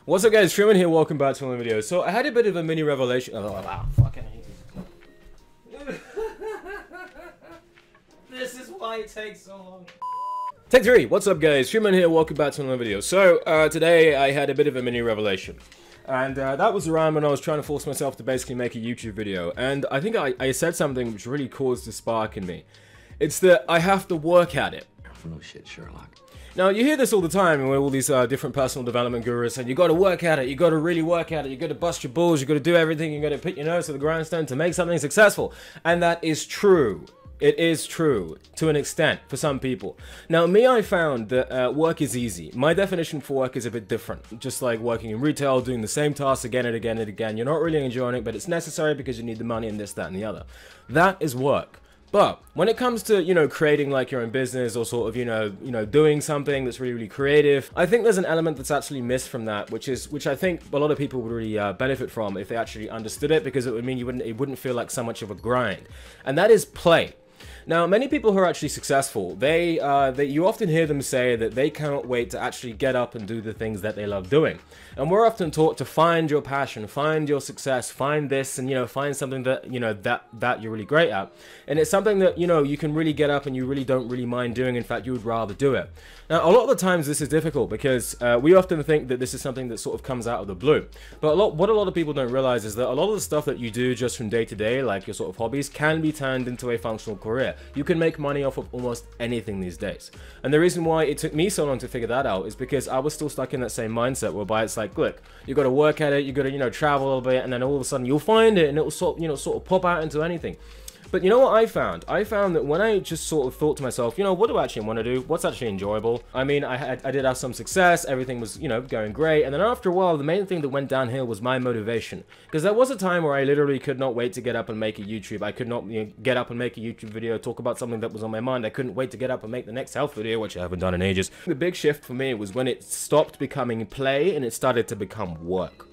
What's up guys, Truman here, welcome back to another video. So I had a bit of a mini revelation. Oh wow, fucking hate this. This is why it takes so long. Take 3, what's up guys, Truman here, welcome back to another video. So today I had a bit of a mini revelation. And that was around when I was trying to force myself to basically make a YouTube video. And I think I said something which really caused a spark in me. It's that I have to work at it. No shit, Sherlock. Now, you hear this all the time with all these different personal development gurus, and you got to work at it, you got to really work at it, you got to bust your balls, you got to do everything, you got to put your nose to the grindstone to make something successful. And that is true. It is true, to an extent, for some people. Now, me, I found that work is easy. My definition for work is a bit different. Just like working in retail, doing the same tasks again and again and again. You're not really enjoying it, but it's necessary because you need the money and this, that, and the other. That is work. But when it comes to, you know, creating like your own business or sort of, you know, doing something that's really, really creative, I think there's an element that's actually missed from that, which I think a lot of people would really benefit from if they actually understood it, because it would mean it wouldn't feel like so much of a grind. And that is play. Now, many people who are actually successful, you often hear them say that they cannot wait to actually get up and do the things that they love doing. And we're often taught to find your passion, find your success, find this, and, you know, find something that, you know, that you're really great at. And it's something that, you know, you can really get up and you really don't really mind doing. In fact, you would rather do it. Now, a lot of the times this is difficult because we often think that this is something that sort of comes out of the blue. But what a lot of people don't realize is that a lot of the stuff that you do just from day to day, like your sort of hobbies, can be turned into a functional career. You can make money off of almost anything these days. And the reason why it took me so long to figure that out is because I was still stuck in that same mindset whereby it's like, look, you got to work at it, you got to, you know, travel a little bit, and then all of a sudden you'll find it and it will sort of pop out into anything. But you know what I found? I found that when I just sort of thought to myself, you know, what do I actually want to do? What's actually enjoyable? I mean, I did have some success. Everything was, you know, going great. And then after a while, the main thing that went downhill was my motivation. Because there was a time where I literally could not wait to get up and make a YouTube. I could not, you know, get up and make a YouTube video, talk about something that was on my mind. I couldn't wait to get up and make the next health video, which I haven't done in ages. The big shift for me was when it stopped becoming play and it started to become work.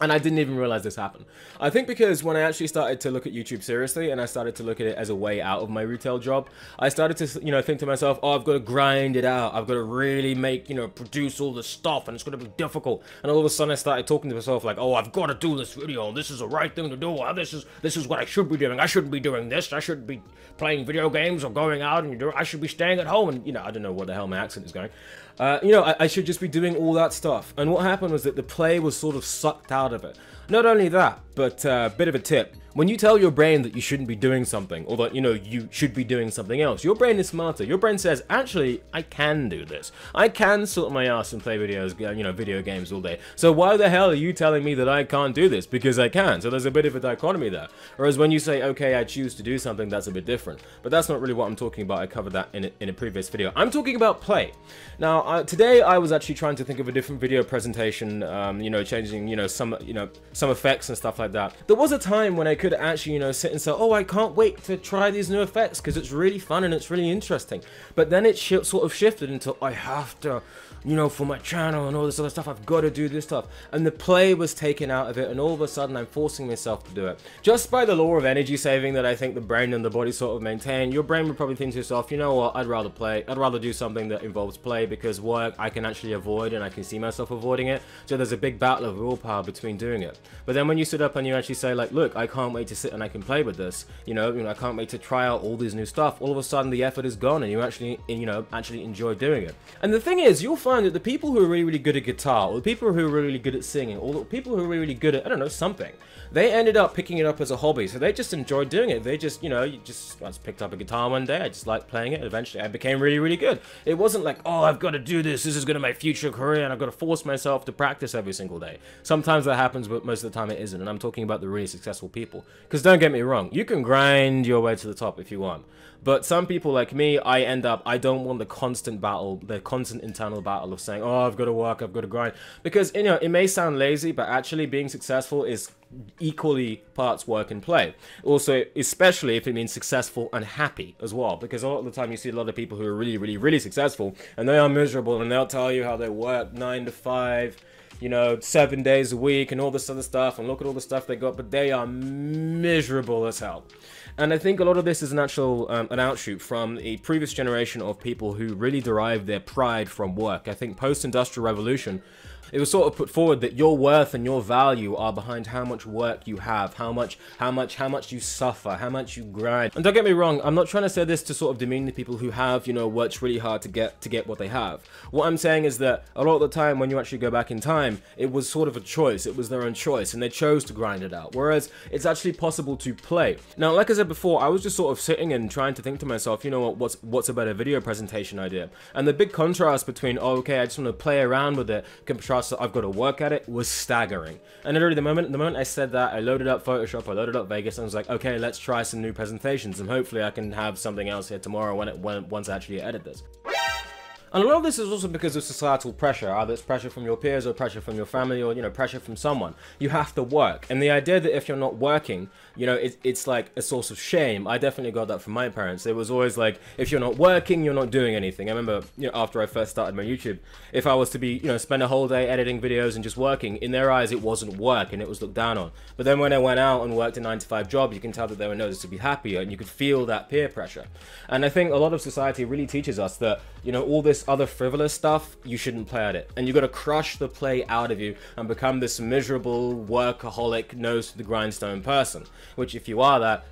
And I didn't even realize this happened. I think because when I actually started to look at YouTube seriously and I started to look at it as a way out of my retail job, I started to, you know, think to myself, oh, I've got to grind it out. I've got to really make, you know, produce all this stuff, and it's going to be difficult. And all of a sudden I started talking to myself like, oh, I've got to do this video. This is the right thing to do. This is what I should be doing. I shouldn't be doing this. I shouldn't be playing video games or going out, and I should be staying at home. And, you know, I don't know what the hell my accent is going. You know, I should just be doing all that stuff. And what happened was that the play was sort of sucked out of it. Not only that, but bit of a tip. When you tell your brain that you shouldn't be doing something, or that, you know, you should be doing something else, your brain is smarter. Your brain says, actually, I can do this. I can sort my ass and play videos, you know, video games all day. So why the hell are you telling me that I can't do this? Because I can. So there's a bit of a dichotomy there. Whereas when you say, okay, I choose to do something, that's a bit different. But that's not really what I'm talking about. I covered that in a previous video. I'm talking about play. Now, today I was actually trying to think of a different video presentation, you know, changing, you know, some effects and stuff like that. There was a time when I could actually, you know, sit and say, oh, I can't wait to try these new effects because it's really fun and it's really interesting. But then it sort of shifted into, I have to, you know, for my channel and all this other stuff, I've got to do this stuff. And the play was taken out of it, and all of a sudden I'm forcing myself to do it. Just by the law of energy saving that I think the brain and the body sort of maintain, your brain would probably think to yourself, you know what, I'd rather play. I'd rather do something that involves play, because work I can actually avoid and I can see myself avoiding it. So there's a big battle of willpower between doing it. But then when you sit up and you actually say like, look, I can't wait to sit and I can play with this, you know, I can't wait to try out all these new stuff, all of a sudden the effort is gone and you actually, you know, enjoy doing it. And the thing is, you'll find that the people who are really, really good at guitar, or the people who are really, really good at singing, or the people who are really, really good at, I don't know, something, they ended up picking it up as a hobby. So they just enjoyed doing it. They just, you know, I just picked up a guitar one day, I just liked playing it, and eventually I became really, really good. It wasn't like, oh, I've got to do this is going to be my future career, and I've got to force myself to practice every single day. Sometimes that happens, but most of the time it isn't, and I'm talking about the really successful people. Because don't get me wrong, you can grind your way to the top if you want. But some people like me, I don't want the constant battle, the constant internal battle of saying, oh, I've got to work, I've got to grind. Because, you know, it may sound lazy, but actually being successful is equally parts work and play. Also, especially if it means successful and happy as well. Because a lot of the time you see a lot of people who are really, really, really successful, and they are miserable, and they'll tell you how they work 9 to 5, you know, 7 days a week and all this other stuff, and look at all the stuff they got, but they are miserable as hell. And I think a lot of this is an actual an outshoot from a previous generation of people who really derived their pride from work. I think post-industrial revolution, it was sort of put forward that your worth and your value are behind how much work you have, how much you suffer, how much you grind. And don't get me wrong, I'm not trying to say this to sort of demean the people who have, you know, worked really hard to get what they have. What I'm saying is that a lot of the time when you actually go back in time, it was sort of a choice, it was their own choice, and they chose to grind it out. Whereas it's actually possible to play. Now, like I said before, I was just sort of sitting and trying to think to myself, you know what, what's a better video presentation idea? And the big contrast between, oh, okay, I just want to play around with it, contrast that I've got to work at it, was staggering. And literally the moment I said that, I loaded up Photoshop, I loaded up Vegas, and I was like, okay, let's try some new presentations, and hopefully I can have something else here tomorrow once I actually edit this. And a lot of this is also because of societal pressure, either it's pressure from your peers or pressure from your family or, you know, pressure from someone. You have to work. And the idea that if you're not working, you know, it's like a source of shame. I definitely got that from my parents. It was always like, if you're not working, you're not doing anything. I remember, you know, after I first started my YouTube, if I was to be, you know, spend a whole day editing videos and just working, in their eyes, it wasn't work and it was looked down on. But then when I went out and worked a 9-to-5 job, you can tell that they were noticed to be happier and you could feel that peer pressure. And I think a lot of society really teaches us that, you know, all this other frivolous stuff, you shouldn't play at it. And you got to crush the play out of you and become this miserable, workaholic, nose to the grindstone person. Which if you are that,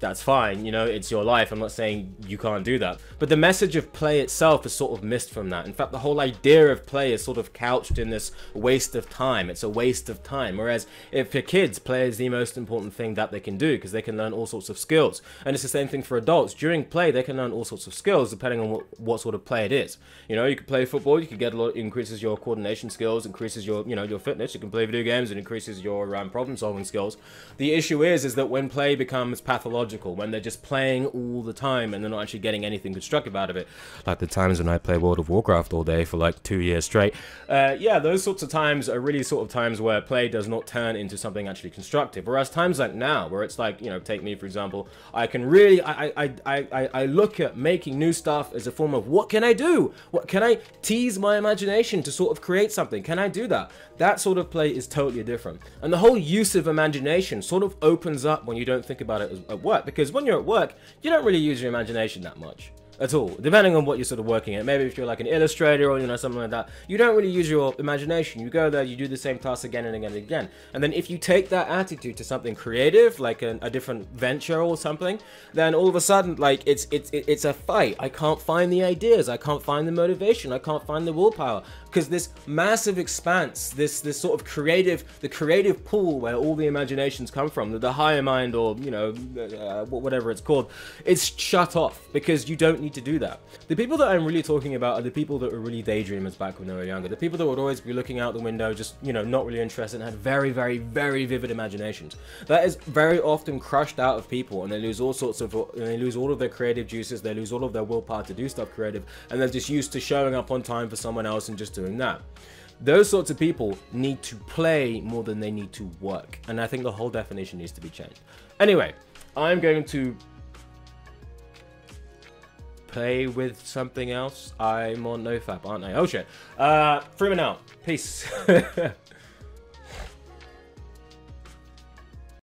that's fine, you know, it's your life. I'm not saying you can't do that. But the message of play itself is sort of missed from that. In fact, the whole idea of play is sort of couched in this waste of time. It's a waste of time. Whereas if for kids, play is the most important thing that they can do because they can learn all sorts of skills. And it's the same thing for adults. During play, they can learn all sorts of skills depending on what sort of play it is. You know, you can play football, you can get a lot, it increases your coordination skills, increases your, you know, your fitness. You can play video games, it increases your problem solving skills. The issue is that when play becomes pathological, when they're just playing all the time and they're not actually getting anything constructive out of it, like the times when I play World of Warcraft all day for like 2 years straight, yeah, those sorts of times are really sort of times where play does not turn into something actually constructive. Whereas times like now, where it's like, you know, take me for example, I can really, I look at making new stuff as a form of, what can I do? What can I tease my imagination to sort of create something? Can I do that? That sort of play is totally different. And the whole use of imagination sort of opens up when you don't think about it at work, because when you're at work, you don't really use your imagination that much at all, depending on what you're sort of working at. Maybe if you're like an illustrator or, you know, something like that, you don't really use your imagination. You go there, you do the same task again and again and again. And then if you take that attitude to something creative, like a different venture or something, then all of a sudden, like, it's a fight. I can't find the ideas, I can't find the motivation, I can't find the willpower, because this massive expanse, this sort of the creative pool where all the imaginations come from, the higher mind, or, you know, whatever it's called, it's shut off because you don't need to do that. The people that I'm really talking about are the people that were really daydreamers back when they were younger. The people that would always be looking out the window, just, you know, not really interested, and had very, very, very vivid imaginations. That is very often crushed out of people, and they lose all of their creative juices, they lose all of their willpower to do stuff creative, and they're just used to showing up on time for someone else and just doing that. Those sorts of people need to play more than they need to work, and I think the whole definition needs to be changed. Anyway, I'm going to play with something else. I'm on NoFap, aren't I? Oh shit. Freeman out. Peace.